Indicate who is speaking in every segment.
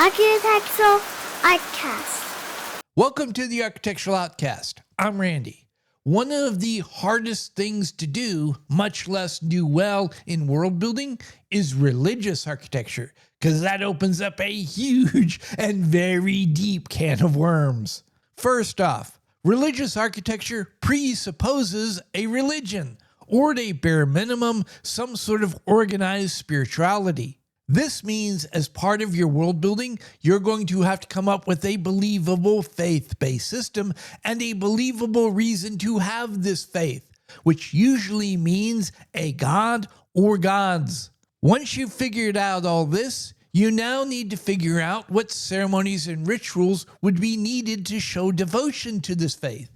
Speaker 1: Architectural Outcast.
Speaker 2: Welcome to the Architectural Outcast. I'm Randy. One of the hardest things to do, much less do well in world building, is religious architecture, because that opens up a huge and very deep can of worms. First off, religious architecture presupposes a religion, or at a bare minimum, some sort of organized spirituality. This means as part of your world building, you're going to have to come up with a believable faith-based system and a believable reason to have this faith, which usually means a god or gods. Once you've figured out all this, you now need to figure out what ceremonies and rituals would be needed to show devotion to this faith.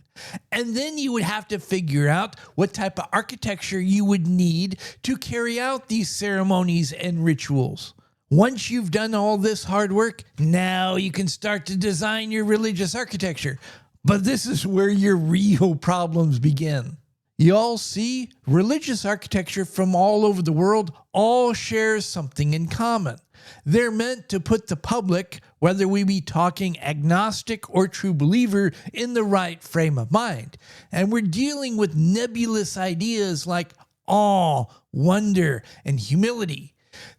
Speaker 2: And then you would have to figure out what type of architecture you would need to carry out these ceremonies and rituals. Once you've done all this hard work, now you can start to design your religious architecture. But this is where your real problems begin. You all see, religious architecture from all over the world all shares something in common. They're meant to put the public, whether we be talking agnostic or true believer, in the right frame of mind. And we're dealing with nebulous ideas like awe, wonder, and humility.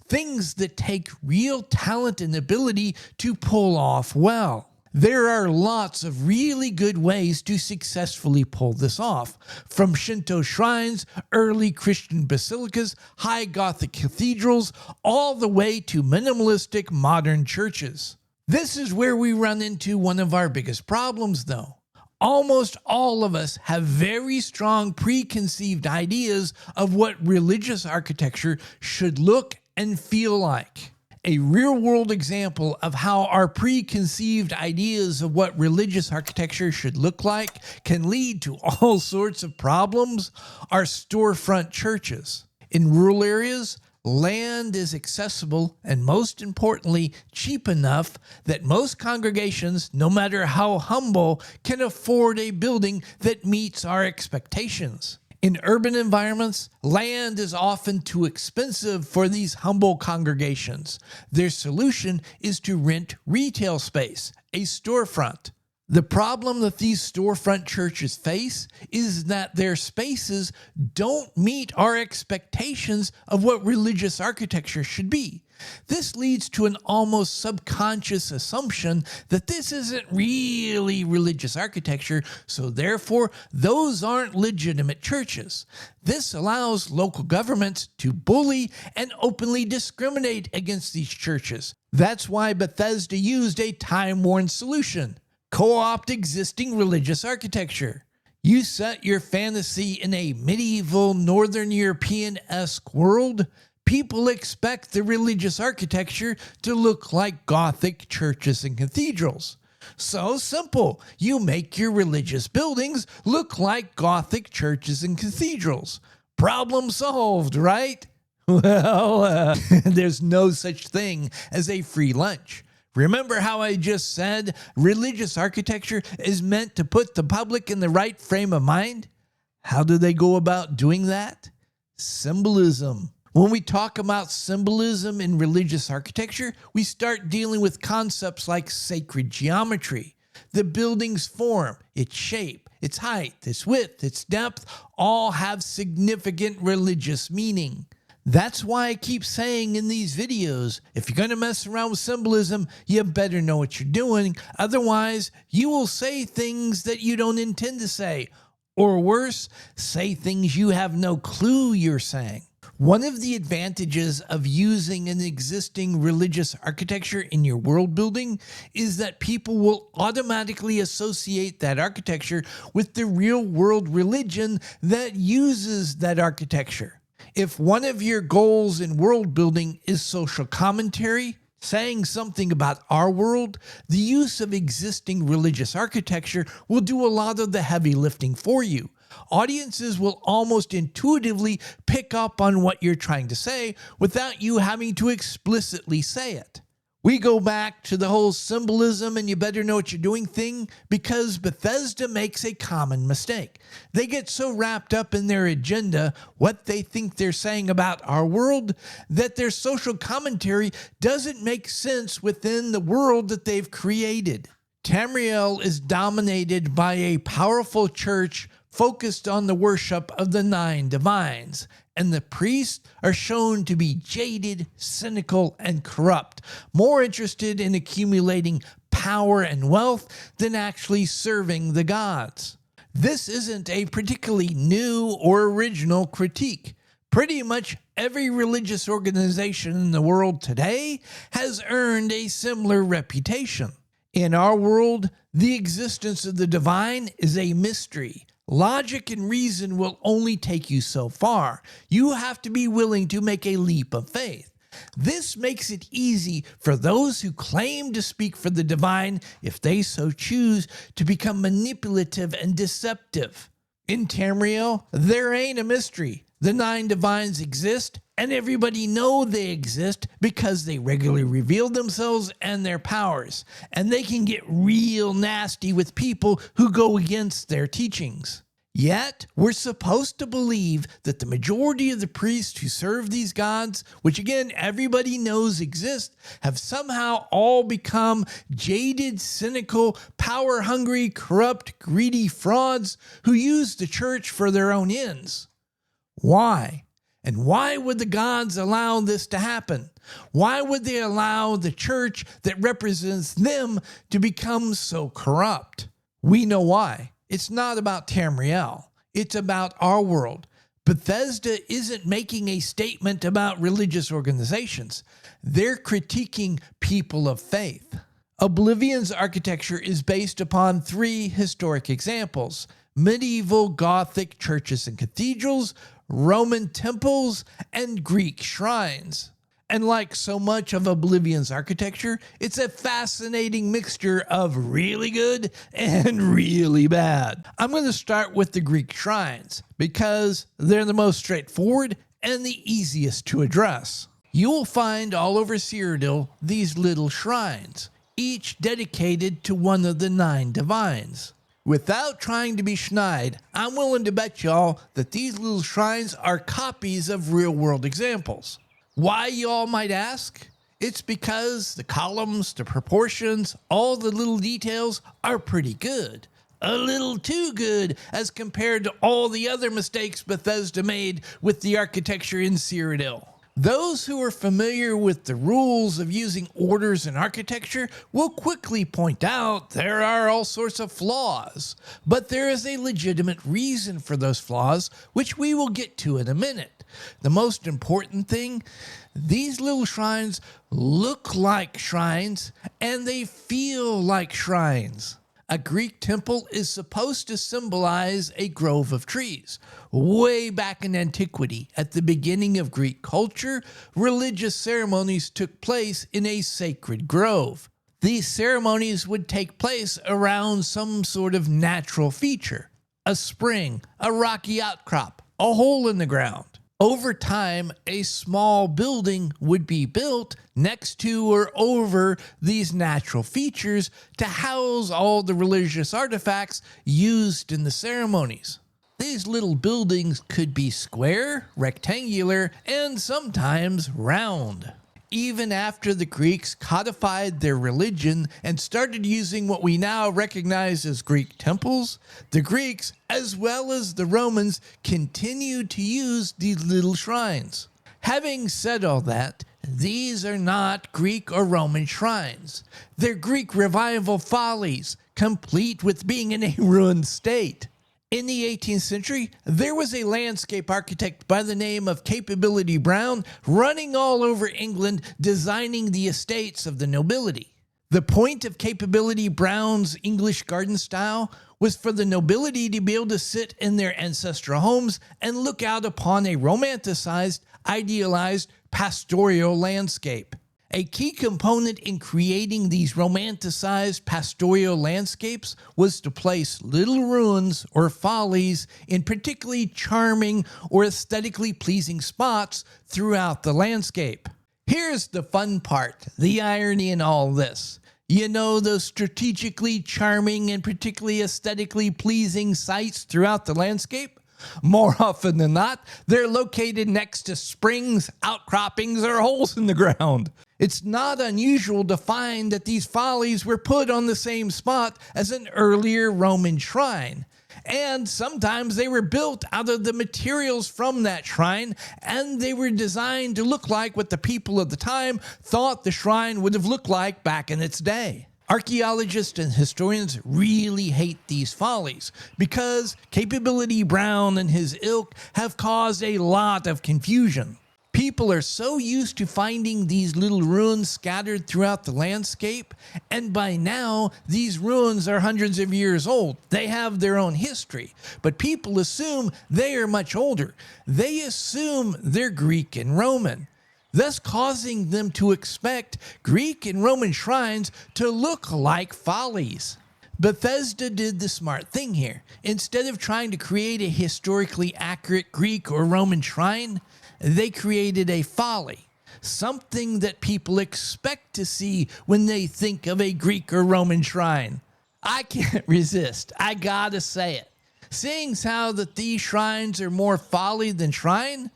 Speaker 2: Things that take real talent and ability to pull off well. There are lots of really good ways to successfully pull this off, from Shinto shrines, early Christian basilicas, high Gothic cathedrals, all the way to minimalistic modern churches. This is where we run into one of our biggest problems, though. Almost all of us have very strong preconceived ideas of what religious architecture should look and feel like. A real-world example of how our preconceived ideas of what religious architecture should look like can lead to all sorts of problems are storefront churches. In rural areas, land is accessible and, most importantly, cheap enough that most congregations, no matter how humble, can afford a building that meets our expectations. In urban environments, land is often too expensive for these humble congregations. Their solution is to rent retail space, a storefront. The problem that these storefront churches face is that their spaces don't meet our expectations of what religious architecture should be. This leads to an almost subconscious assumption that this isn't really religious architecture, so therefore those aren't legitimate churches. This allows local governments to bully and openly discriminate against these churches. That's why Bethesda used a time-worn solution: co-opt existing religious architecture. You set your fantasy in a medieval Northern European-esque world. People expect the religious architecture to look like Gothic churches and cathedrals. So simple, you make your religious buildings look like Gothic churches and cathedrals. Problem solved, right? Well, there's no such thing as a free lunch. Remember how I just said religious architecture is meant to put the public in the right frame of mind? How do they go about doing that? Symbolism. When we talk about symbolism in religious architecture, we start dealing with concepts like sacred geometry. The building's form, its shape, its height, its width, its depth, all have significant religious meaning. That's why I keep saying in these videos, if you're going to mess around with symbolism, you better know what you're doing. Otherwise, you will say things that you don't intend to say. Or worse, say things you have no clue you're saying. One of the advantages of using an existing religious architecture in your world building is that people will automatically associate that architecture with the real world religion that uses that architecture. If one of your goals in world building is social commentary, saying something about our world, the use of existing religious architecture will do a lot of the heavy lifting for you. Audiences will almost intuitively pick up on what you're trying to say without you having to explicitly say it. We go back to the whole symbolism and you better know what you're doing thing because Bethesda makes a common mistake. They get so wrapped up in their agenda, what they think they're saying about our world, that their social commentary doesn't make sense within the world that they've created. Tamriel is dominated by a powerful church focused on the worship of the 9 divines, and the priests are shown to be jaded, cynical, and corrupt, more interested in accumulating power and wealth than actually serving the gods. This isn't a particularly new or original critique. Pretty much every religious organization in the world today has earned a similar reputation. In our world, the existence of the divine is a mystery. Logic and reason will only take you so far. You have to be willing to make a leap of faith. This makes it easy for those who claim to speak for the divine, if they so choose, to become manipulative and deceptive. In Tamriel, there ain't a mystery. The 9 divines exist, and everybody know they exist because they regularly reveal themselves and their powers, and they can get real nasty with people who go against their teachings. Yet, we're supposed to believe that the majority of the priests who serve these gods, which again everybody knows exist, have somehow all become jaded, cynical, power-hungry, corrupt, greedy frauds who use the church for their own ends. Why? And why would the gods allow this to happen? Why would they allow the church that represents them to become so corrupt? We know why. It's not about Tamriel. It's about our world. Bethesda isn't making a statement about religious organizations. They're critiquing people of faith. Oblivion's architecture is based upon 3 historic examples: medieval Gothic churches and cathedrals, Roman temples, and Greek shrines. And like so much of Oblivion's architecture, it's a fascinating mixture of really good and really bad. I'm going to start with the Greek shrines because they're the most straightforward and the easiest to address. You will find all over Cyrodiil these little shrines, each dedicated to one of the 9 divines. Without trying to be schneid, I'm willing to bet y'all that these little shrines are copies of real-world examples. Why, y'all might ask? It's because the columns, the proportions, all the little details are pretty good. A little too good as compared to all the other mistakes Bethesda made with the architecture in Cyrodiil. Those who are familiar with the rules of using orders in architecture will quickly point out there are all sorts of flaws, but there is a legitimate reason for those flaws, which we will get to in a minute. The most important thing, these little shrines look like shrines and they feel like shrines. A Greek temple is supposed to symbolize a grove of trees. Way back in antiquity, at the beginning of Greek culture, religious ceremonies took place in a sacred grove. These ceremonies would take place around some sort of natural feature: a spring, a rocky outcrop, a hole in the ground. Over time, a small building would be built next to or over these natural features to house all the religious artifacts used in the ceremonies. These little buildings could be square, rectangular, and sometimes round. Even after the Greeks codified their religion and started using what we now recognize as Greek temples, the Greeks, as well as the Romans, continued to use these little shrines. Having said all that, these are not Greek or Roman shrines. They're Greek revival follies, complete with being in a ruined state. In the 18th century, there was a landscape architect by the name of Capability Brown running all over England designing the estates of the nobility. The point of Capability Brown's English garden style was for the nobility to be able to sit in their ancestral homes and look out upon a romanticized, idealized, pastoral landscape. A key component in creating these romanticized pastoral landscapes was to place little ruins or follies in particularly charming or aesthetically pleasing spots throughout the landscape. Here's the fun part, the irony in all this. You know those strategically charming and particularly aesthetically pleasing sites throughout the landscape? More often than not, they're located next to springs, outcroppings, or holes in the ground. It's not unusual to find that these follies were put on the same spot as an earlier Roman shrine. And sometimes they were built out of the materials from that shrine, and they were designed to look like what the people of the time thought the shrine would have looked like back in its day. Archaeologists and historians really hate these follies because Capability Brown and his ilk have caused a lot of confusion. People are so used to finding these little ruins scattered throughout the landscape, and by now, these ruins are hundreds of years old. They have their own history, but people assume they are much older. They assume they're Greek and Roman, thus causing them to expect Greek and Roman shrines to look like follies. Bethesda did the smart thing here. Instead of trying to create a historically accurate Greek or Roman shrine, they created a folly, something that people expect to see when they think of a Greek or Roman shrine. I can't resist. I gotta say it. Seeing how that these shrines are more folly than shrine,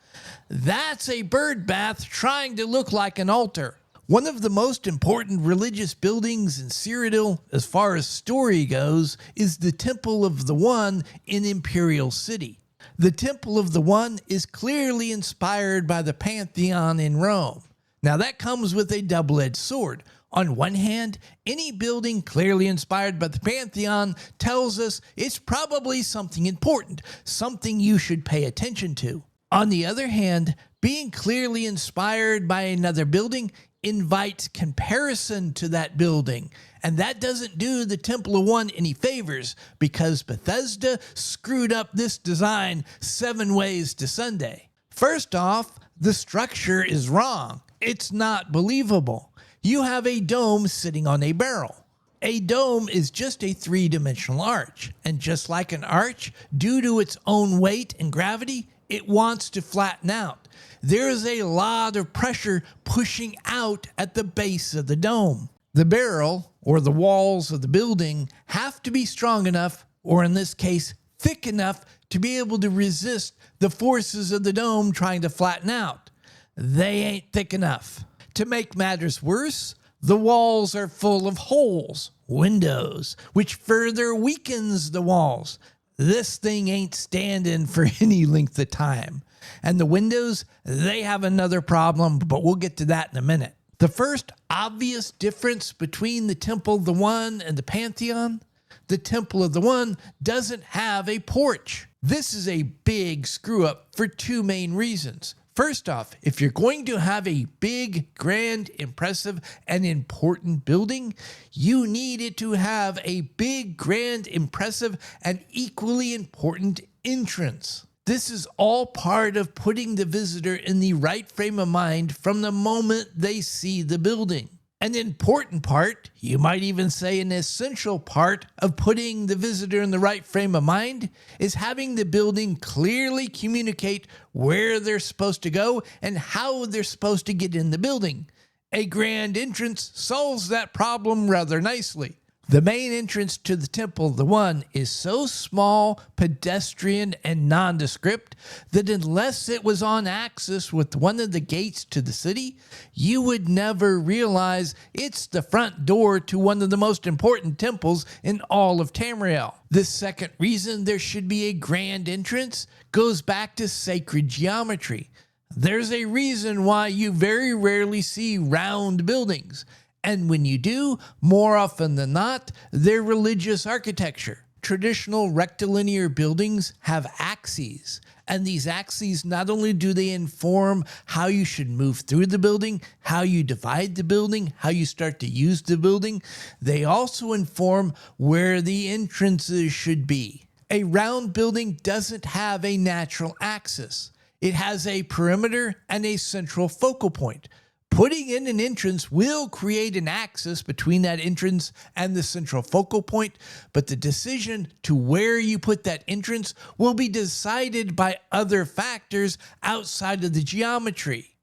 Speaker 2: that's a bird bath trying to look like an altar. One of the most important religious buildings in Cyrodiil, as far as story goes, is the Temple of the One in Imperial City. The Temple of the One is clearly inspired by the Pantheon in Rome. Now that comes with a double-edged sword. On one hand, any building clearly inspired by the Pantheon tells us it's probably something important, something you should pay attention to. On the other hand, being clearly inspired by another building invites comparison to that building, and that doesn't do the Temple of One any favors because Bethesda screwed up this design 7 ways to Sunday. First off, the structure is wrong. It's not believable. You have a dome sitting on a barrel. A dome is just a 3-dimensional arch, and just like an arch, due to its own weight and gravity, it wants to flatten out. There is a lot of pressure pushing out at the base of the dome. The barrel, or the walls of the building, have to be strong enough, or in this case, thick enough to be able to resist the forces of the dome trying to flatten out. They ain't thick enough. To make matters worse, the walls are full of holes, windows, which further weakens the walls. This thing ain't standing for any length of time. And the windows, they have another problem, but we'll get to that in a minute. The first obvious difference between the Temple of the One and the Pantheon, the Temple of the One doesn't have a porch. This is a big screw up for 2 main reasons. First off, if you're going to have a big, grand, impressive, and important building, you need it to have a big, grand, impressive, and equally important entrance. This is all part of putting the visitor in the right frame of mind from the moment they see the building. An important part, you might even say an essential part of putting the visitor in the right frame of mind, is having the building clearly communicate where they're supposed to go and how they're supposed to get in the building. A grand entrance solves that problem rather nicely. The main entrance to the Temple of the One is so small, pedestrian, and nondescript that unless it was on axis with one of the gates to the city, you would never realize it's the front door to one of the most important temples in all of Tamriel. The second reason there should be a grand entrance goes back to sacred geometry. There's a reason why you very rarely see round buildings. And when you do, more often than not, they're religious architecture. Traditional rectilinear buildings have axes, and these axes not only do they inform how you should move through the building, how you divide the building, how you start to use the building, they also inform where the entrances should be. A round building doesn't have a natural axis. It has a perimeter and a central focal point. Putting in an entrance will create an axis between that entrance and the central focal point, but the decision to where you put that entrance will be decided by other factors outside of the geometry.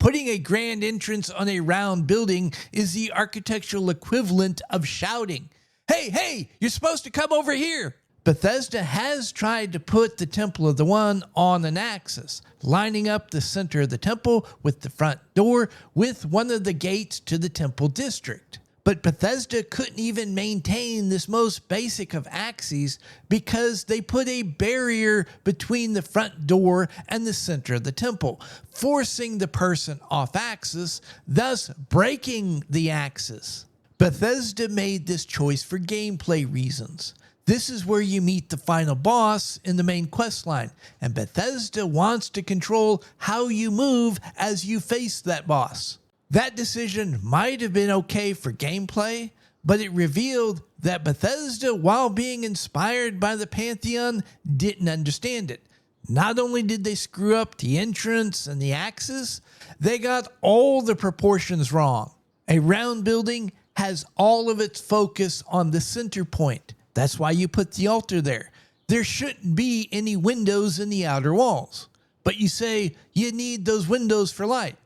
Speaker 2: Putting a grand entrance on a round building is the architectural equivalent of shouting, "Hey, hey, you're supposed to come over here." Bethesda has tried to put the Temple of the One on an axis, lining up the center of the temple with the front door with one of the gates to the temple district. But Bethesda couldn't even maintain this most basic of axes because they put a barrier between the front door and the center of the temple, forcing the person off axis, thus breaking the axis. Bethesda made this choice for gameplay reasons. This is where you meet the final boss in the main quest line, and Bethesda wants to control how you move as you face that boss. That decision might have been okay for gameplay, but it revealed that Bethesda, while being inspired by the Pantheon, didn't understand it. Not only did they screw up the entrance and the axis, they got all the proportions wrong. A round building has all of its focus on the center point. That's why you put the altar there. There shouldn't be any windows in the outer walls. But you say you need those windows for light.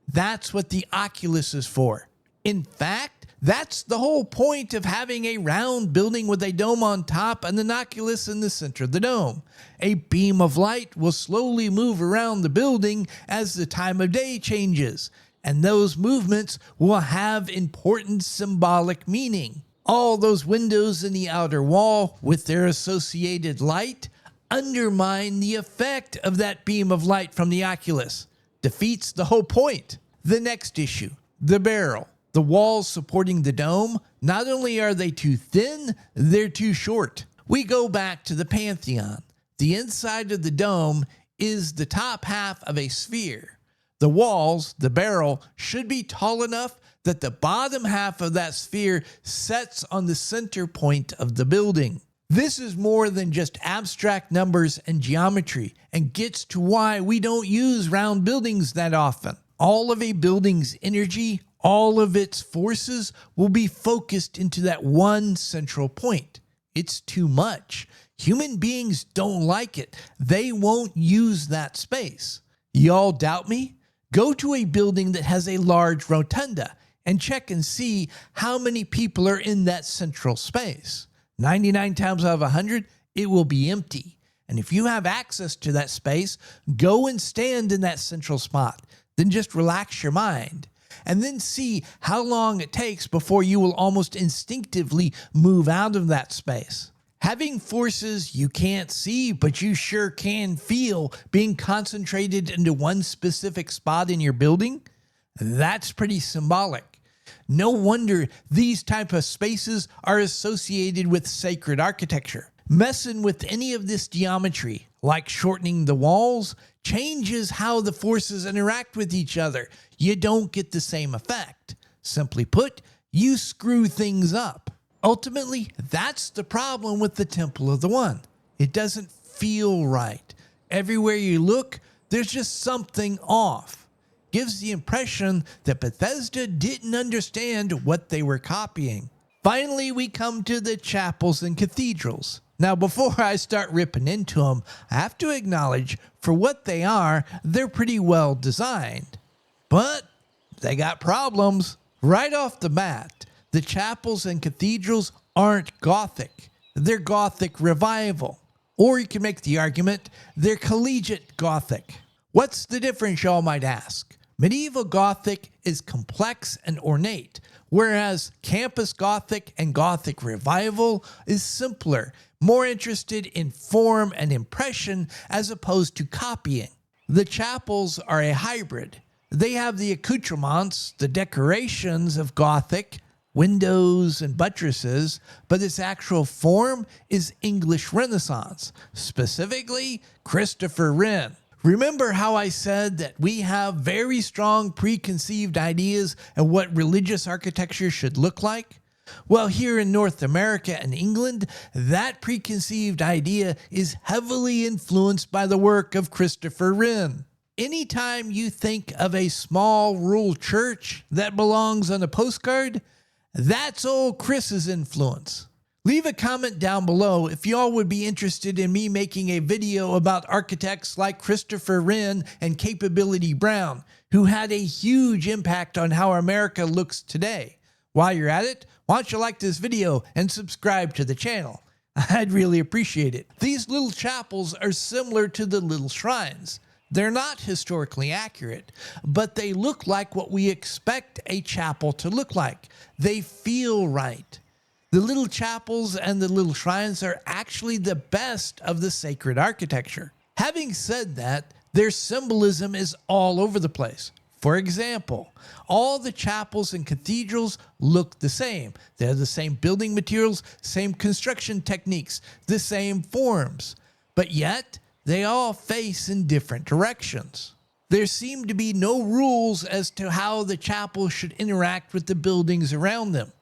Speaker 2: That's what the oculus is for. In fact, that's the whole point of having a round building with a dome on top and an oculus in the center of the dome. A beam of light will slowly move around the building as the time of day changes, and those movements will have important symbolic meaning. All those windows in the outer wall with their associated light undermine the effect of that beam of light from the oculus. Defeats the whole point. The next issue, the barrel. The walls supporting the dome, not only are they too thin, they're too short. We go back to the Pantheon. The inside of the dome is the top half of a sphere. The walls, the barrel, should be tall enough that the bottom half of that sphere sets on the center point of the building. This is more than just abstract numbers and geometry, and gets to why we don't use round buildings that often. All of a building's energy, all of its forces will be focused into that one central point. It's too much. Human beings don't like it. They won't use that space. Y'all doubt me? Go to a building that has a large rotunda and check and see how many people are in that central space. 99 times out of 100, it will be empty. And if you have access to that space, go and stand in that central spot. Then just relax your mind. And then see how long it takes before you will almost instinctively move out of that space. Having forces you can't see, but you sure can feel being concentrated into one specific spot in your building, that's pretty symbolic. No wonder these type of spaces are associated with sacred architecture. Messing with any of this geometry, like shortening the walls, changes how the forces interact with each other. You don't get the same effect. Simply put, you screw things up. Ultimately, that's the problem with the Temple of the One. It doesn't feel right. Everywhere you look, there's just something off. Gives the impression that Bethesda didn't understand what they were copying. Finally, we come to the chapels and cathedrals. Now, before I start ripping into them, I have to acknowledge, for what they are, they're pretty well designed. But they got problems. Right off the bat, the chapels and cathedrals aren't Gothic. They're Gothic revival. Or you can make the argument, they're collegiate Gothic. What's the difference, y'all might ask? Medieval Gothic is complex and ornate, whereas Campus Gothic and Gothic Revival is simpler, more interested in form and impression as opposed to copying. The chapels are a hybrid. They have the accoutrements, the decorations of Gothic, windows and buttresses, but its actual form is English Renaissance, specifically Christopher Wren. Remember how I said that we have very strong preconceived ideas of what religious architecture should look like? Well, here in North America and England, that preconceived idea is heavily influenced by the work of Christopher Wren. Anytime you think of a small rural church that belongs on a postcard, that's old Chris's influence. Leave a comment down below if y'all would be interested in me making a video about architects like Christopher Wren and Capability Brown, who had a huge impact on how America looks today. While you're at it, why don't you like this video and subscribe to the channel? I'd really appreciate it. These little chapels are similar to the little shrines. They're not historically accurate, but they look like what we expect a chapel to look like. They feel right. The little chapels and the little shrines are actually the best of the sacred architecture. Having said that, their symbolism is all over the place. For example, all the chapels and cathedrals look the same. They're the same building materials, same construction techniques, the same forms, but yet they all face in different directions. There seem to be no rules as to how the chapel should interact with the buildings around them.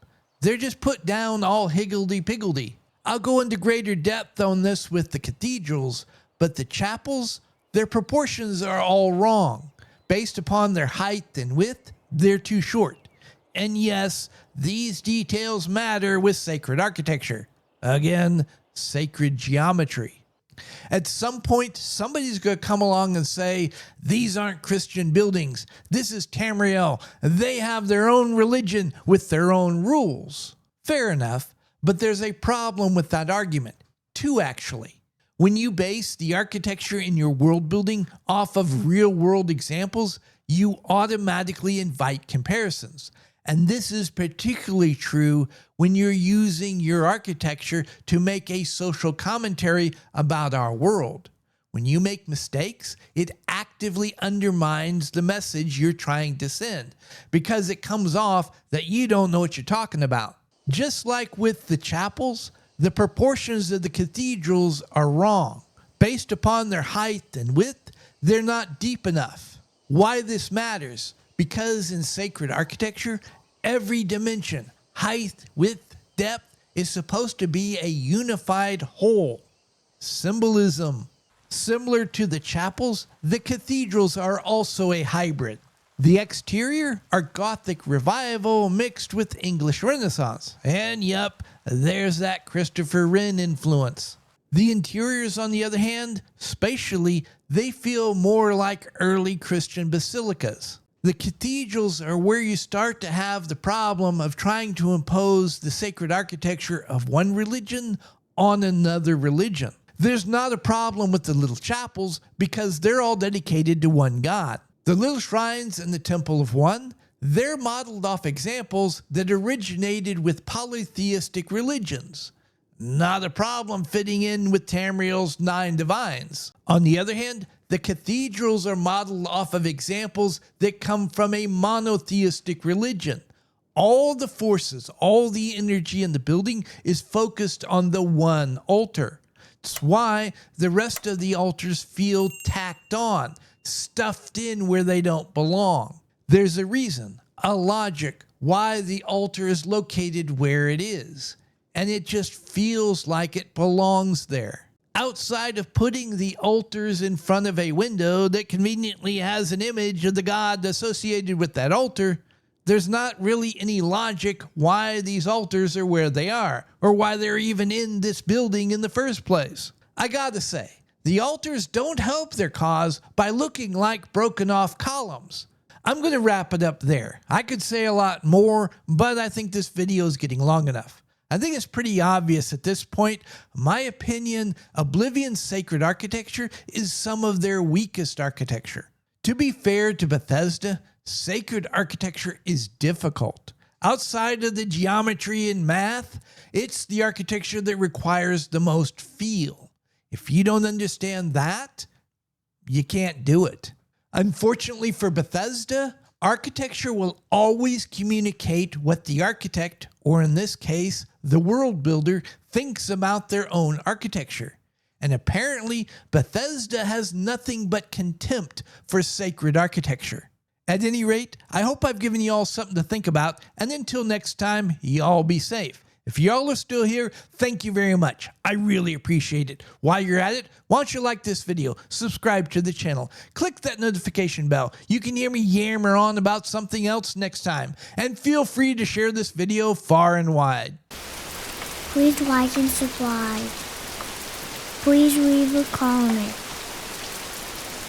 Speaker 2: They're just put down all higgledy-piggledy. I'll go into greater depth on this with the cathedrals, but the chapels, their proportions are all wrong. Based upon their height and width, they're too short. And yes, these details matter with sacred architecture. Again, sacred geometry. At some point, somebody's going to come along and say, these aren't Christian buildings. This is Tamriel. They have their own religion with their own rules. Fair enough, but there's a problem with that argument. Two, actually. When you base the architecture in your world building off of real-world examples, you automatically invite comparisons. And this is particularly true when you're using your architecture to make a social commentary about our world. When you make mistakes, it actively undermines the message you're trying to send because it comes off that you don't know what you're talking about. Just like with the chapels, the proportions of the cathedrals are wrong. Based upon their height and width, they're not deep enough. Why this matters? Because in sacred architecture, every dimension, height, width, depth, is supposed to be a unified whole. Symbolism. Similar to the chapels, the cathedrals are also a hybrid. The exterior are Gothic revival mixed with English Renaissance. And yep, there's that Christopher Wren influence. The interiors, on the other hand, spatially, they feel more like early Christian basilicas. The cathedrals are where you start to have the problem of trying to impose the sacred architecture of one religion on another religion. There's not a problem with the little chapels because they're all dedicated to one God. The little shrines in the Temple of One, they're modeled off examples that originated with polytheistic religions. Not a problem fitting in with Tamriel's 9 divines. On the other hand, the cathedrals are modeled off of examples that come from a monotheistic religion. All the forces, all the energy in the building is focused on the one altar. That's why the rest of the altars feel tacked on, stuffed in where they don't belong. There's a reason, a logic, why the altar is located where it is. And it just feels like it belongs there. Outside of putting the altars in front of a window that conveniently has an image of the god associated with that altar, there's not really any logic why these altars are where they are, or why they're even in this building in the first place. I gotta say, the altars don't help their cause by looking like broken off columns. I'm gonna wrap it up there. I could say a lot more, but I think this video is getting long enough. I think it's pretty obvious at this point. My opinion, Oblivion's sacred architecture is some of their weakest architecture. To be fair to Bethesda, sacred architecture is difficult. Outside of the geometry and math, it's the architecture that requires the most feel. If you don't understand that, you can't do it. Unfortunately for Bethesda, architecture will always communicate what the architect, or in this case, the world builder, thinks about their own architecture. And apparently, Bethesda has nothing but contempt for sacred architecture. At any rate, I hope I've given you all something to think about, and until next time, y'all be safe. If y'all are still here, thank you very much. I really appreciate it. While you're at it, why don't you like this video, subscribe to the channel, click that notification bell. You can hear me yammer on about something else next time. And feel free to share this video far and wide.
Speaker 1: Please like and subscribe. Please leave a comment.